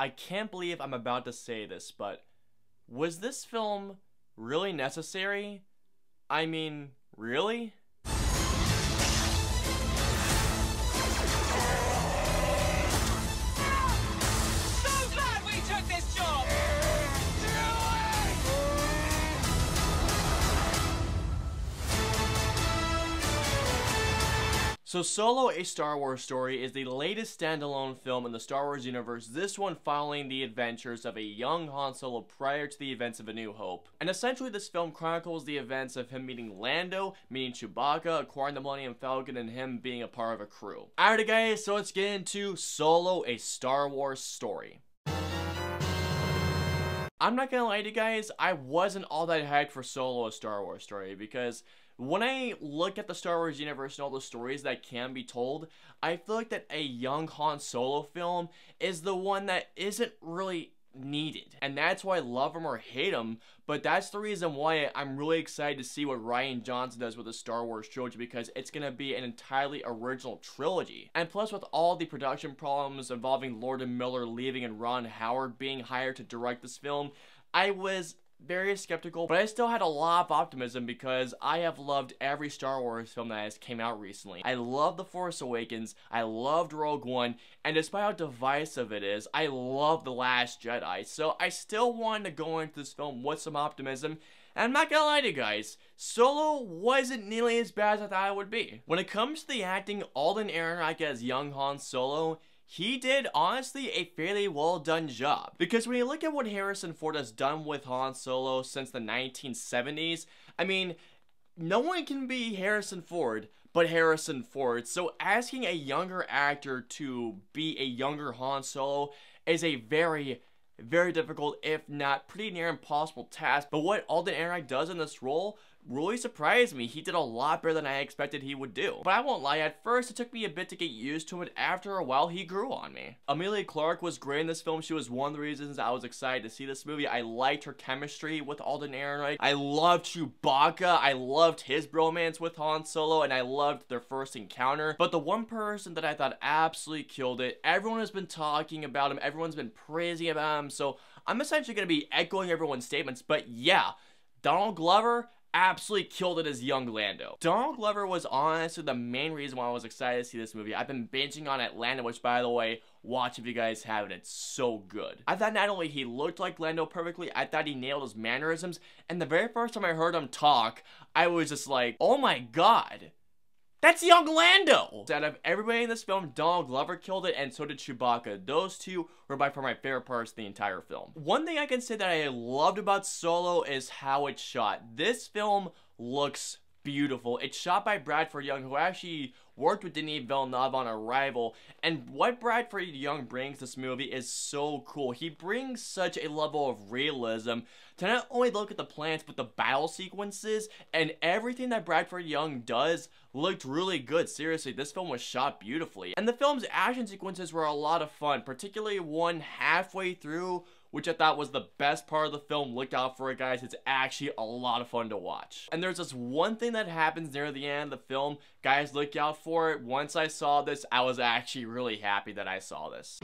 I can't believe I'm about to say this, but was this film really necessary? I mean, really? So Solo, A Star Wars Story is the latest standalone film in the Star Wars universe, this one following the adventures of a young Han Solo prior to the events of A New Hope. And essentially this film chronicles the events of him meeting Lando, meeting Chewbacca, acquiring the Millennium Falcon, and him being a part of a crew. Alright guys, so let's get into Solo, A Star Wars Story. I'm not gonna lie to you guys, I wasn't all that hyped for Solo, A Star Wars Story, because when I look at the Star Wars universe and all the stories that can be told, I feel like that a young Han Solo film is the one that isn't really needed. And that's why I love him or hate him, but that's the reason why I'm really excited to see what Rian Johnson does with the Star Wars trilogy, because it's going to be an entirely original trilogy. And plus with all the production problems involving Lord and Miller leaving and Ron Howard being hired to direct this film, I was very skeptical, but I still had a lot of optimism because I have loved every Star Wars film that has came out recently. I love The Force Awakens, I loved Rogue One, and despite how divisive it is, I love The Last Jedi, so I still wanted to go into this film with some optimism. And I'm not gonna lie to you guys, Solo wasn't nearly as bad as I thought it would be. When it comes to the acting, Alden Ehrenreich as young Han Solo, he did, honestly, a fairly well done job. Because when you look at what Harrison Ford has done with Han Solo since the 1970s, I mean, no one can be Harrison Ford but Harrison Ford. So asking a younger actor to be a younger Han Solo is a very difficult, if not pretty near impossible task. But what Alden Ehrenreich does in this role really surprised me. He did a lot better than I expected he would do. But I won't lie, at first it took me a bit to get used to it. After a while, he grew on me. Emilia Clarke was great in this film. She was one of the reasons I was excited to see this movie. I liked her chemistry with Alden Ehrenreich. I loved Chewbacca. I loved his bromance with Han Solo, and I loved their first encounter. But the one person that I thought absolutely killed it, everyone has been talking about him, everyone's been praising about him, so I'm essentially going to be echoing everyone's statements, but yeah, Donald Glover absolutely killed it as young Lando. Donald Glover was honestly the main reason why I was excited to see this movie. I've been binging on Atlanta, which, by the way, watch if you guys haven't. It's so good. I thought not only he looked like Lando perfectly, I thought he nailed his mannerisms, and the very first time I heard him talk, I was just like, oh my god, that's young Lando! Out of everybody in this film, Donald Glover killed it, and so did Chewbacca. Those two were by far my favorite parts of the entire film. One thing I can say that I loved about Solo is how it's shot. This film looks beautiful. It's shot by Bradford Young, who actually worked with Denis Villeneuve on Arrival, and what Bradford Young brings to this movie is so cool. He brings such a level of realism to not only look at the planets, but the battle sequences, and everything that Bradford Young does looked really good. Seriously, this film was shot beautifully. And the film's action sequences were a lot of fun, particularly one halfway through, which I thought was the best part of the film. Look out for it, guys. It's actually a lot of fun to watch. And there's this one thing that happens near the end of the film. Guys, look out for it. Once I saw this, I was actually really happy that I saw this.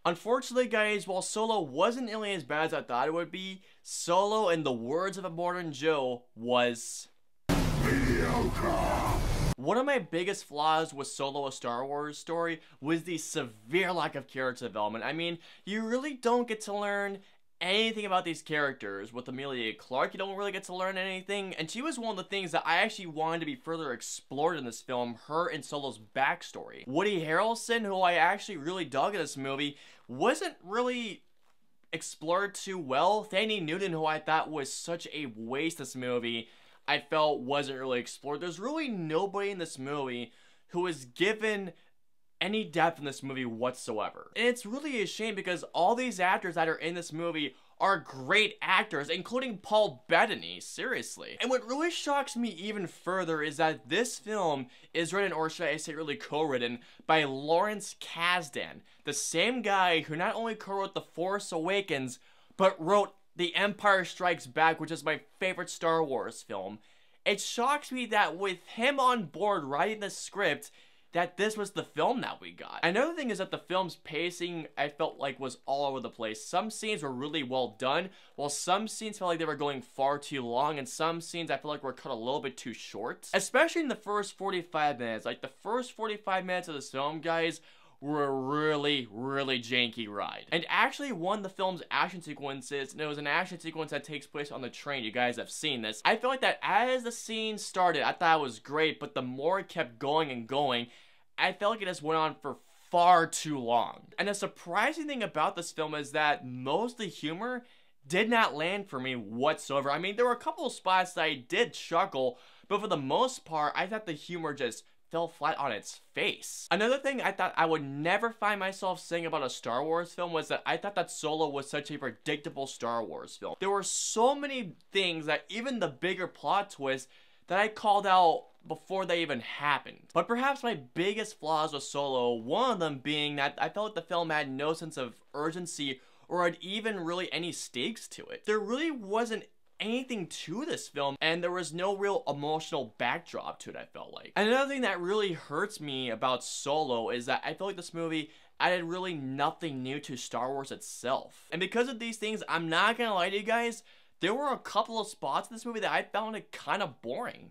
Unfortunately, guys, while Solo wasn't nearly as bad as I thought it would be, Solo, in the words of Immortan Joe, was mediocre. One of my biggest flaws with Solo, A Star Wars Story was the severe lack of character development. I mean, you really don't get to learn anything about these characters. With Emilia Clarke, you don't really get to learn anything, and she was one of the things that I actually wanted to be further explored in this film, her and Solo's backstory. Woody Harrelson, who I actually really dug in this movie, wasn't really explored too well. Thandie Newton, who I thought was such a waste this movie, I felt wasn't really explored. There's really nobody in this movie who was given any depth in this movie whatsoever. And it's really a shame because all these actors that are in this movie are great actors, including Paul Bettany, seriously. And what really shocks me even further is that this film is written, or should I say really co-written, by Lawrence Kasdan, the same guy who not only co-wrote The Force Awakens, but wrote The Empire Strikes Back, which is my favorite Star Wars film. It shocks me that with him on board writing the script, that this was the film that we got. Another thing is that the film's pacing, I felt like, was all over the place. Some scenes were really well done, while some scenes felt like they were going far too long, and some scenes I felt like were cut a little bit too short. Especially in the first 45 minutes. Like, the first 45 minutes of this film, guys, were a really janky ride. And actually one of the film's action sequences, and it was an action sequence that takes place on the train, you guys have seen this. I felt like that as the scene started, I thought it was great, but the more it kept going and going, I felt like it just went on for far too long. And the surprising thing about this film is that most of the humor did not land for me whatsoever. I mean, there were a couple of spots that I did chuckle, but for the most part, I thought the humor just fell flat on its face. Another thing I thought I would never find myself saying about a Star Wars film was that I thought that Solo was such a predictable Star Wars film. There were so many things that even the bigger plot twists that I called out before they even happened. But perhaps my biggest flaws with Solo, one of them being that I felt like the film had no sense of urgency or had even really any stakes to it. There really wasn't anything to this film, and there was no real emotional backdrop to it, I felt like. And another thing that really hurts me about Solo is that I feel like this movie added really nothing new to Star Wars itself. And because of these things, I'm not gonna lie to you guys, there were a couple of spots in this movie that I found it kind of boring.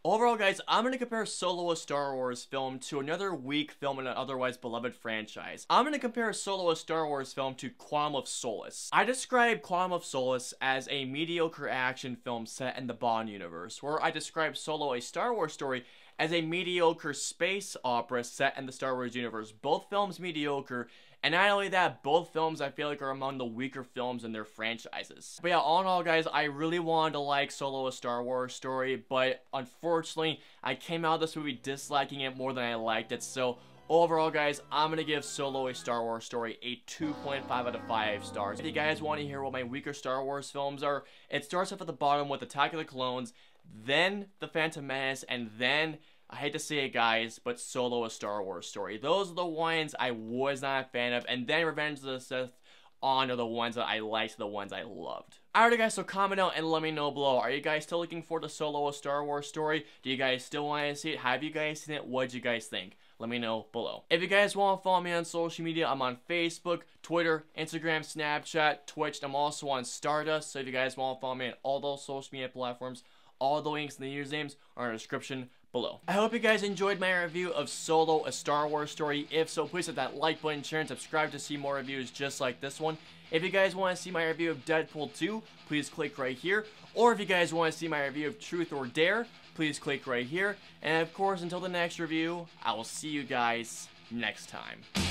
Overall, guys, I'm going to compare Solo, a Star Wars film, to another weak film in an otherwise beloved franchise. I'm going to compare Solo, a Star Wars film, to Quantum of Solace. I describe Quantum of Solace as a mediocre action film set in the Bond universe, where I describe Solo, a Star Wars story, as a mediocre space opera set in the Star Wars universe. Both films mediocre, and not only that, both films I feel like are among the weaker films in their franchises. But yeah, all in all, guys, I really wanted to like Solo, a Star Wars story, but unfortunately, I came out of this movie disliking it more than I liked it. So overall, guys, I'm gonna give Solo, a Star Wars story, a 2.5 out of 5 stars. If you guys want to hear what my weaker Star Wars films are, it starts off at the bottom with Attack of the Clones, then The Phantom Menace, and then, I hate to say it, guys, but Solo, a Star Wars story. Those are the ones I was not a fan of, and then Revenge of the Sith on are the ones that I liked, the ones I loved. Alright, guys, so comment out and let me know below. Are you guys still looking forward to Solo, a Star Wars story? Do you guys still want to see it? Have you guys seen it? What did you guys think? Let me know below. If you guys want to follow me on social media, I'm on Facebook, Twitter, Instagram, Snapchat, Twitch, and I'm also on Stardust. So if you guys want to follow me on all those social media platforms, all the links and the usernames are in the description below. I hope you guys enjoyed my review of Solo, a Star Wars story. If so, please hit that like button, share, and subscribe to see more reviews just like this one. If you guys want to see my review of Deadpool 2, please click right here. Or if you guys want to see my review of Truth or Dare, please click right here. And of course, until the next review, I will see you guys next time.